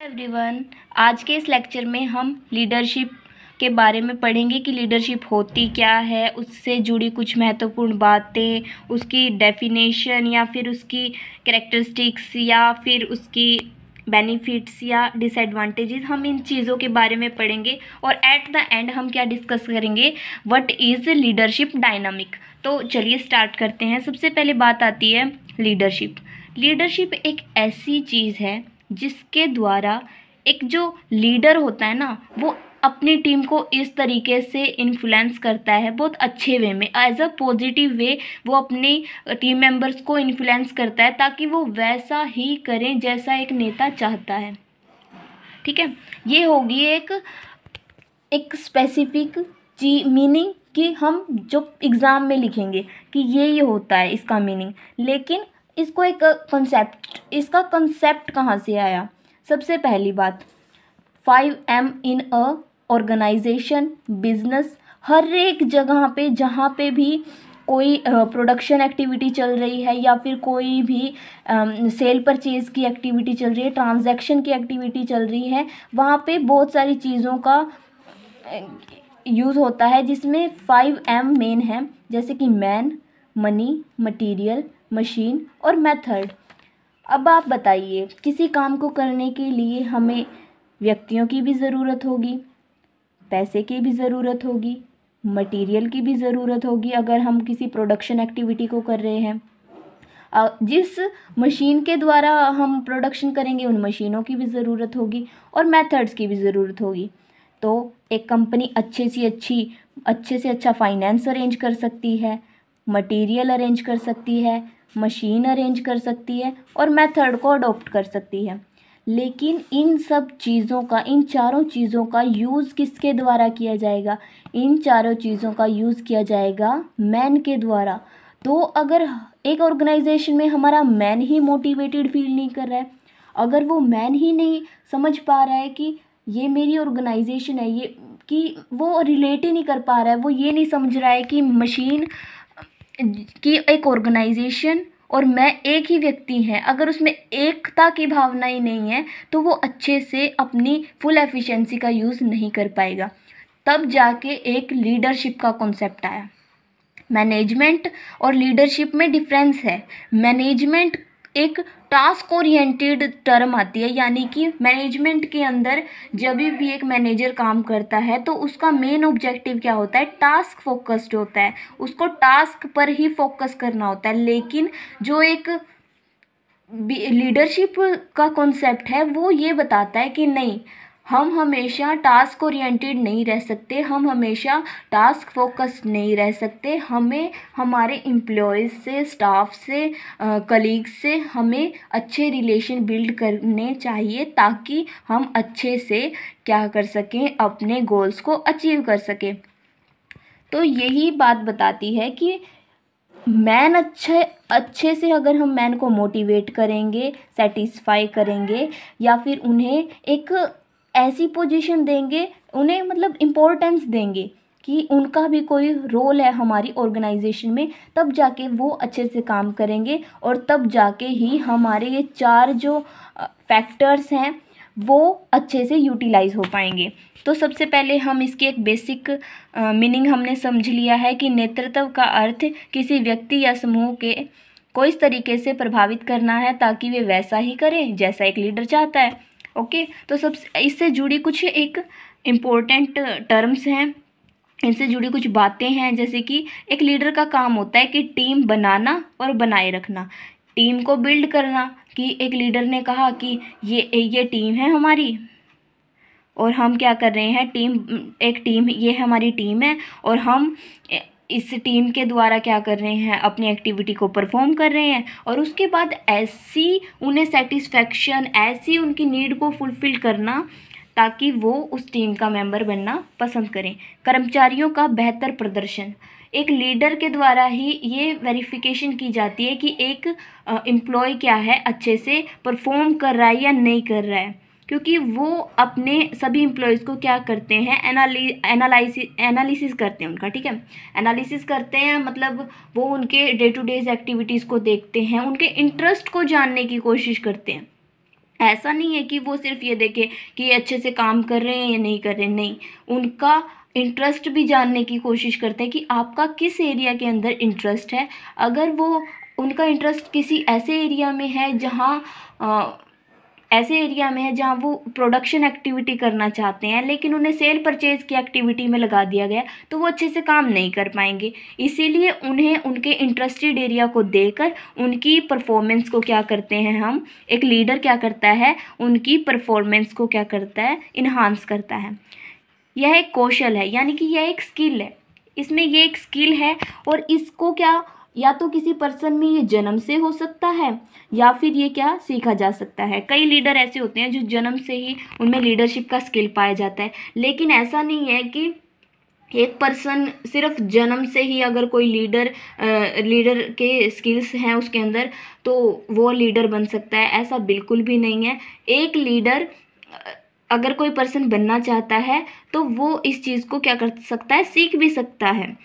Everyone, आज के इस लेक्चर में हम लीडरशिप के बारे में पढ़ेंगे कि लीडरशिप होती क्या है, उससे जुड़ी कुछ महत्वपूर्ण बातें, उसकी डेफिनेशन या फिर उसकी कैरेक्टरिस्टिक्स या फिर उसकी बेनिफिट्स या डिसएडवांटेजेस, हम इन चीज़ों के बारे में पढ़ेंगे। और एट द एंड हम क्या डिस्कस करेंगे, व्हाट इज़ लीडरशिप डायनामिक। तो चलिए स्टार्ट करते हैं। सबसे पहले बात आती है लीडरशिप। लीडरशिप एक ऐसी चीज़ है जिसके द्वारा एक जो लीडर होता है ना, वो अपनी टीम को इस तरीके से इन्फ्लुएंस करता है, बहुत अच्छे वे में, एज अ पॉजिटिव वे वो अपनी टीम मेंबर्स को इन्फ्लुएंस करता है ताकि वो वैसा ही करें जैसा एक नेता चाहता है। ठीक है, ये होगी एक स्पेसिफिक मीनिंग कि हम जो एग्ज़ाम में लिखेंगे कि ये होता है इसका मीनिंग। लेकिन इसको एक इसका कंसेप्ट कहाँ से आया? सबसे पहली बात, 5M इन अ ऑर्गेनाइजेशन, बिजनेस, हर एक जगह पे जहाँ पे भी कोई प्रोडक्शन एक्टिविटी चल रही है या फिर कोई भी सेल परचेज की एक्टिविटी चल रही है, ट्रांजैक्शन की एक्टिविटी चल रही है, वहाँ पे बहुत सारी चीज़ों का यूज़ होता है जिसमें 5M मेन है, जैसे कि मैन, मनी, मटेरियल, मशीन और मेथड। अब आप बताइए, किसी काम को करने के लिए हमें व्यक्तियों की भी ज़रूरत होगी, पैसे की भी ज़रूरत होगी, मटेरियल की भी ज़रूरत होगी अगर हम किसी प्रोडक्शन एक्टिविटी को कर रहे हैं। जिस मशीन के द्वारा हम प्रोडक्शन करेंगे उन मशीनों की भी ज़रूरत होगी और मेथड्स की भी ज़रूरत होगी। तो एक कंपनी अच्छे से अच्छा फाइनेंस अरेंज कर सकती है, मटेरियल अरेंज कर सकती है, मशीन अरेंज कर सकती है और मेथड को अडॉप्ट कर सकती है। लेकिन इन सब चीज़ों का, इन चारों चीज़ों का यूज़ किसके द्वारा किया जाएगा? इन चारों चीज़ों का यूज़ किया जाएगा मैन के द्वारा। तो अगर एक ऑर्गेनाइजेशन में हमारा मैन ही मोटिवेटेड फील नहीं कर रहा है, अगर वो मैन ही नहीं समझ पा रहा है कि ये मेरी ऑर्गेनाइजेशन है, ये कि वो रिलेट ही नहीं कर पा रहा है, वो ये नहीं समझ रहा है कि मशीन की एक ऑर्गेनाइजेशन और मैं एक ही व्यक्ति हैं, अगर उसमें एकता की भावना ही नहीं है तो वो अच्छे से अपनी फुल एफिशिएंसी का यूज़ नहीं कर पाएगा। तब जाके एक लीडरशिप का कॉन्सेप्ट आया। मैनेजमेंट और लीडरशिप में डिफरेंस है। मैनेजमेंट एक टास्क ओरिएंटेड टर्म आती है, यानी कि मैनेजमेंट के अंदर जब भी एक मैनेजर काम करता है तो उसका मेन ऑब्जेक्टिव क्या होता है? टास्क फोकस्ड होता है, उसको टास्क पर ही फोकस करना होता है। लेकिन जो एक लीडरशिप का कॉन्सेप्ट है वो ये बताता है कि नहीं, हम हमेशा टास्क ओरिएंटेड नहीं रह सकते, हम हमेशा टास्क फोकस्ड नहीं रह सकते। हमें हमारे एम्प्लॉयज़ से, स्टाफ से, कलीग्स से हमें अच्छे रिलेशन बिल्ड करने चाहिए ताकि हम अच्छे से क्या कर सकें, अपने गोल्स को अचीव कर सकें। तो यही बात बताती है कि मैन अच्छे से अगर हम मैन को मोटिवेट करेंगे, सेटिस्फाई करेंगे या फिर उन्हें एक ऐसी पोजीशन देंगे, उन्हें मतलब इम्पोर्टेंस देंगे कि उनका भी कोई रोल है हमारी ऑर्गेनाइजेशन में, तब जाके वो अच्छे से काम करेंगे और तब जाके ही हमारे ये चार जो फैक्टर्स हैं वो अच्छे से यूटिलाइज हो पाएंगे। तो सबसे पहले हम इसकी एक बेसिक मीनिंग हमने समझ लिया है कि नेतृत्व का अर्थ किसी व्यक्ति या समूह के को इस तरीके से प्रभावित करना है ताकि वे वैसा ही करें जैसा एक लीडर चाहता है। ओके, तो सब इससे जुड़ी कुछ एक इम्पोर्टेंट टर्म्स हैं, इनसे जुड़ी कुछ बातें हैं, जैसे कि एक लीडर का काम होता है कि टीम बनाना और बनाए रखना, टीम को बिल्ड करना, कि एक लीडर ने कहा कि ये टीम है हमारी और हम क्या कर रहे हैं, ये हमारी टीम है और हम इस टीम के द्वारा क्या कर रहे हैं, अपनी एक्टिविटी को परफॉर्म कर रहे हैं। और उसके बाद ऐसी उन्हें सेटिस्फैक्शन, ऐसी उनकी नीड को फुलफ़िल करना ताकि वो उस टीम का मेंबर बनना पसंद करें। कर्मचारियों का बेहतर प्रदर्शन, एक लीडर के द्वारा ही ये वेरिफिकेशन की जाती है कि एक एम्प्लॉय क्या है, अच्छे से परफॉर्म कर रहा है या नहीं कर रहा है, क्योंकि वो अपने सभी एम्प्लॉयज़ को क्या करते हैं, एनालिसिस करते हैं उनका। ठीक है, एनालिसिस करते हैं मतलब वो उनके डे टू डेज एक्टिविटीज़ को देखते हैं, उनके इंटरेस्ट को जानने की कोशिश करते हैं। ऐसा नहीं है कि वो सिर्फ ये देखे कि ये अच्छे से काम कर रहे हैं या नहीं कर रहे, नहीं, उनका इंटरेस्ट भी जानने की कोशिश करते हैं कि आपका किस एरिया के अंदर इंटरेस्ट है। अगर वो उनका इंटरेस्ट किसी ऐसे एरिया में है जहाँ वो प्रोडक्शन एक्टिविटी करना चाहते हैं, लेकिन उन्हें सेल परचेज़ की एक्टिविटी में लगा दिया गया, तो वो अच्छे से काम नहीं कर पाएंगे। इसीलिए उन्हें उनके इंटरेस्टेड एरिया को देकर उनकी परफॉर्मेंस को क्या करते हैं हम, एक लीडर क्या करता है, उनकी परफॉर्मेंस को क्या करता है, इन्हांस करता है। यह एक कौशल है, यानी कि यह एक स्किल है, इसमें ये एक स्किल है। और इसको क्या, या तो किसी पर्सन में ये जन्म से हो सकता है या फिर ये क्या सीखा जा सकता है। कई लीडर ऐसे होते हैं जो जन्म से ही उनमें लीडरशिप का स्किल पाया जाता है, लेकिन ऐसा नहीं है कि एक पर्सन सिर्फ जन्म से ही अगर कोई लीडर के स्किल्स हैं उसके अंदर तो वो लीडर बन सकता है, ऐसा बिल्कुल भी नहीं है। एक लीडर अगर कोई पर्सन बनना चाहता है तो वो इस चीज़ को क्या कर सकता है, सीख भी सकता है।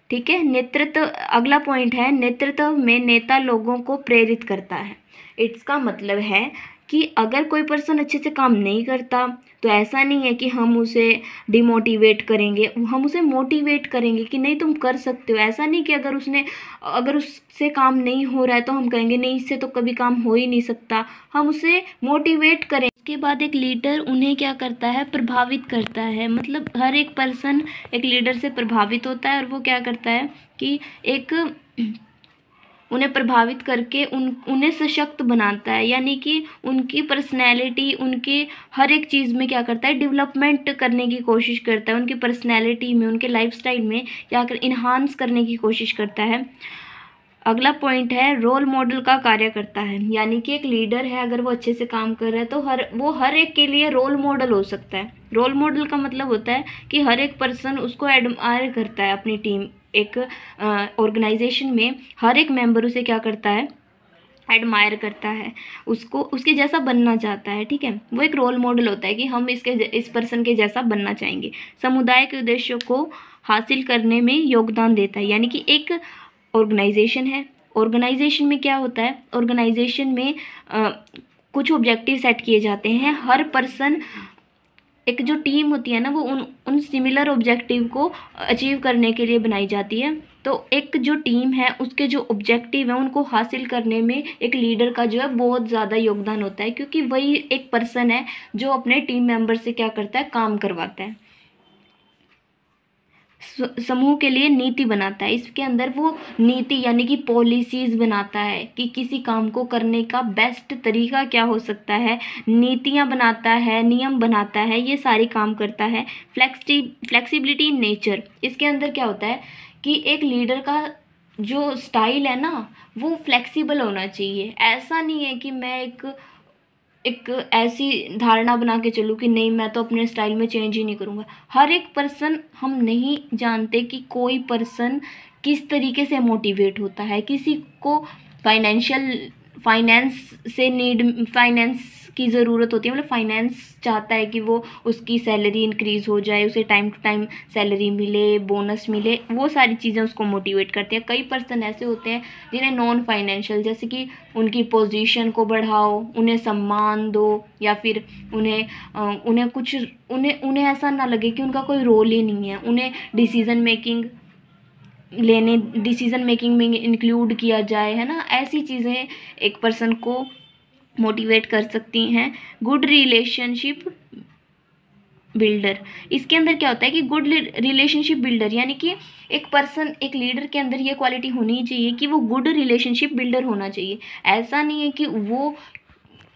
ठीक है। नेतृत्व, अगला पॉइंट है, नेतृत्व में नेता लोगों को प्रेरित करता है। इसका मतलब है कि अगर कोई पर्सन अच्छे से काम नहीं करता तो ऐसा नहीं है कि हम उसे डिमोटिवेट करेंगे, हम उसे मोटिवेट करेंगे कि नहीं तुम कर सकते हो। ऐसा नहीं कि अगर उससे काम नहीं हो रहा है तो हम कहेंगे नहीं इससे तो कभी काम हो ही नहीं सकता, हम उसे मोटिवेट करें। उसके बाद एक लीडर उन्हें क्या करता है, प्रभावित करता है। मतलब हर एक पर्सन एक लीडर से प्रभावित होता है और वो क्या करता है कि उन्हें प्रभावित करके उन्हें सशक्त बनाता है, यानी कि उनकी पर्सनैलिटी, उनके हर एक चीज़ में क्या करता है, डेवलपमेंट करने की कोशिश करता है, उनकी पर्सनैलिटी में, उनके लाइफस्टाइल में क्या कर इन्हांस करने की कोशिश करता है। अगला पॉइंट है, रोल मॉडल का कार्य करता है। यानी कि एक लीडर है, अगर वो अच्छे से काम कर रहा है तो वो हर एक के लिए रोल मॉडल हो सकता है। रोल मॉडल का मतलब होता है कि हर एक पर्सन उसको एडमायर करता है। अपनी टीम, एक ऑर्गेनाइजेशन में हर एक मेंबर उसे क्या करता है, एडमायर करता है, उसको उसके जैसा बनना चाहता है। ठीक है, वो एक रोल मॉडल होता है कि हम इस पर्सन के जैसा बनना चाहेंगे। समुदाय के उद्देश्यों को हासिल करने में योगदान देता है। यानी कि एक ऑर्गेनाइजेशन है, ऑर्गेनाइजेशन में क्या होता है, ऑर्गेनाइजेशन में कुछ ऑब्जेक्टिव सेट किए जाते हैं। हर पर्सन, एक जो टीम होती है ना, वो उन सिमिलर ऑब्जेक्टिव को अचीव करने के लिए बनाई जाती है। तो एक जो टीम है उसके जो ऑब्जेक्टिव है उनको हासिल करने में एक लीडर का जो है बहुत ज़्यादा योगदान होता है, क्योंकि वही एक पर्सन है जो अपने टीम मेंबर से क्या करता है, काम करवाता है। समूह के लिए नीति बनाता है। इसके अंदर वो नीति यानी कि पॉलिसीज़ बनाता है कि किसी काम को करने का बेस्ट तरीका क्या हो सकता है, नीतियाँ बनाता है, नियम बनाता है, ये सारी काम करता है। फ्लेक्सिबिलिटी इन नेचर, इसके अंदर क्या होता है कि एक लीडर का जो स्टाइल है ना वो फ्लेक्सिबल होना चाहिए। ऐसा नहीं है कि मैं एक ऐसी धारणा बना के चलूँ कि नहीं मैं तो अपने स्टाइल में चेंज ही नहीं करूँगा। हर एक पर्सन, हम नहीं जानते कि कोई पर्सन किस तरीके से मोटिवेट होता है। किसी को फाइनेंस की ज़रूरत होती है, मतलब फाइनेंस चाहता है कि वो उसकी सैलरी इंक्रीज़ हो जाए, उसे टाइम टू टाइम सैलरी मिले, बोनस मिले, वो सारी चीज़ें उसको मोटिवेट करती हैं। कई पर्सन ऐसे होते हैं जिन्हें नॉन फाइनेंशियल, जैसे कि उनकी पोजीशन को बढ़ाओ, उन्हें सम्मान दो, या फिर उन्हें ऐसा ना लगे कि उनका कोई रोल ही नहीं है, उन्हें डिसीज़न मेकिंग में इंक्लूड किया जाए, है ना। ऐसी चीज़ें एक पर्सन को मोटिवेट कर सकती हैं। गुड रिलेशनशिप बिल्डर, इसके अंदर क्या होता है कि गुड रिलेशनशिप बिल्डर, यानी कि एक पर्सन, एक लीडर के अंदर ये क्वालिटी होनी चाहिए कि वो गुड रिलेशनशिप बिल्डर होना चाहिए। ऐसा नहीं है कि वो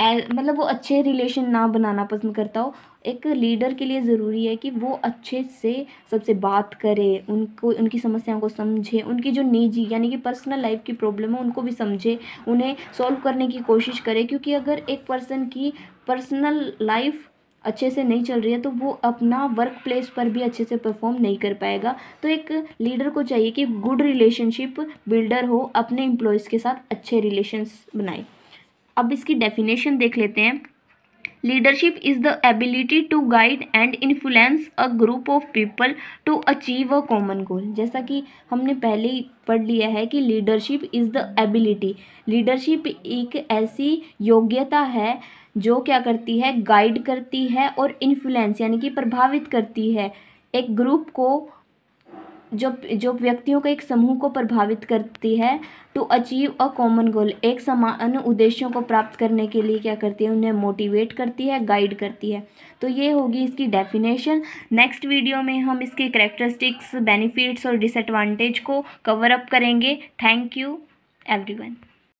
मतलब वो अच्छे रिलेशन ना बनाना पसंद करता हो। एक लीडर के लिए ज़रूरी है कि वो अच्छे से सबसे बात करे, उनकी समस्याओं को समझे, उनकी जो निजी यानी कि पर्सनल लाइफ की प्रॉब्लम है उनको भी समझे, उन्हें सॉल्व करने की कोशिश करे। क्योंकि अगर एक पर्सन की पर्सनल लाइफ अच्छे से नहीं चल रही है तो वो अपना वर्क प्लेस पर भी अच्छे से परफॉर्म नहीं कर पाएगा। तो एक लीडर को चाहिए कि गुड रिलेशनशिप बिल्डर हो, अपने एम्प्लॉयज़ के साथ अच्छे रिलेशंस बनाए। अब इसकी डेफिनेशन देख लेते हैं। Leadership is the ability to guide and influence a group of people to achieve a common goal. जैसा कि हमने पहले ही पढ़ लिया है कि leadership is the ability, leadership एक ऐसी योग्यता है जो क्या करती है, गाइड करती है और इन्फ्लुएंस यानी कि प्रभावित करती है एक ग्रुप को, जो व्यक्तियों का एक समूह को प्रभावित करती है to achieve a common goal, एक समान उद्देश्यों को प्राप्त करने के लिए क्या करती है, उन्हें मोटिवेट करती है, गाइड करती है। तो ये होगी इसकी डेफिनेशन। नेक्स्ट वीडियो में हम इसके कैरेक्टरिस्टिक्स, बेनिफिट्स और डिसएडवांटेज को कवर अप करेंगे। Thank you everyone.